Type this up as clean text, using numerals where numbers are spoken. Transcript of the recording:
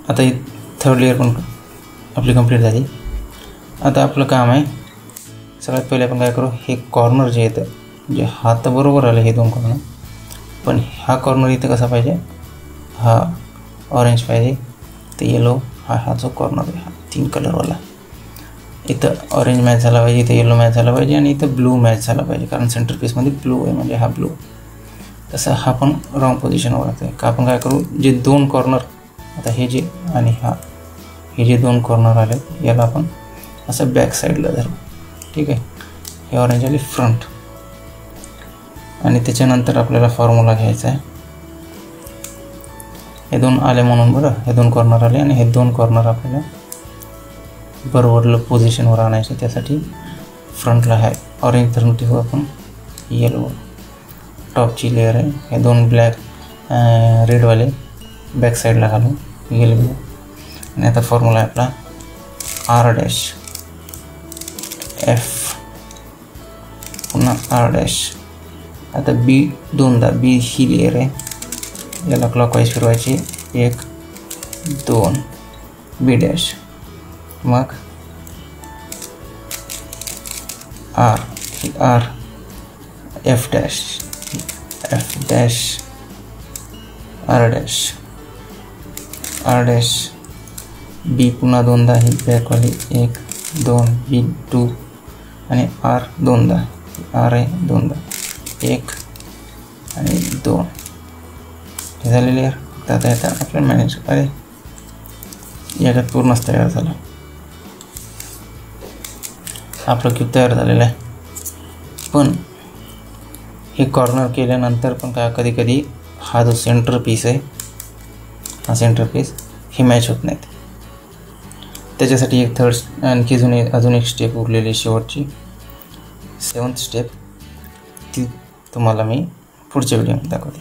आता ही third layer पण आपली कंप्लीट झाली. आता आपलं काम आहे सगळ्यात पहिले आपण काय करू, हे कॉर्नर जे येतं म्हणजे हा तर बरोबर आलं हे दोन कॉर्नर, पण हा कॉर्नर इथं कसा पाहिजे, हा ऑरेंज पाहिजे, तर येलो हा जो कॉर्नर आहे हा 3 कलरवाला, इथं ऑरेंज मॅच झाला पाहिजे, इथं येलो मॅच झाला पाहिजे आणि इथं ब्लू मॅच झाला पाहिजे, कारण सेंटर पीसमध्ये ब्लू आहे म्हणजे हा ब्लू. तसं हा पण रॉंग पोझिशनवर आहे का. आपण काय करू, जे 2 कॉर्नर आता हे जे आणि हे जे 2 कॉर्नर आले याला आपण असं बॅक साईडला धरू. ठीक आहे, हे ऑरेंज आली फ्रंट. आणि त्याच्यानंतर आपल्याला फॉर्म्युला घ्यायचा आहे, हे 2 आले म्हणून बरं, हे 2 कॉर्नर आले आणि हे 2 कॉर्नर आपल्याला बरोबर पोझिशनवर आणायचे. त्यासाठी फ्रंटला आहे ऑरेंज धरून ठेवू आपण, येलो टॉपची लेअर आहे, हे 2 ब्लॅक रेडवाले बॅक साईडला घालू, येलो. आणि आता फॉर्म्युला आहे आपला R डॅश F पुन्हा R डॅश. आता B दोनदा, B ही लेअर आहे, याला क्लॉकवाईज फिरवायची, 1 2 B डॅश, मग R ही R, F dash F dash, R dash R dash, B पुन्हा दोनदा ही बॅकवाली, 1 2 B 2 आणि R दोनदा, R आहे दोनदा, 1 आणि 2. हे झालेले आहे. आता आता आपल्याला मॅनेज, अरे याच्यात पूर्णच तयार झालं, आपलं क्यूब तयार झालेलं आहे. पण हे कॉर्नर केल्यानंतर पण काय कधी कधी हा जो सेंटर पीस आहे, हा सेंटर पीस हे मॅच होत नाहीत. त्याच्यासाठी एक आणखी अजून एक स्टेप उरलेली शेवटची 7th स्टेप, ती तुम्हाला मी पुढच्या व्हिडिओमध्ये दाखवते.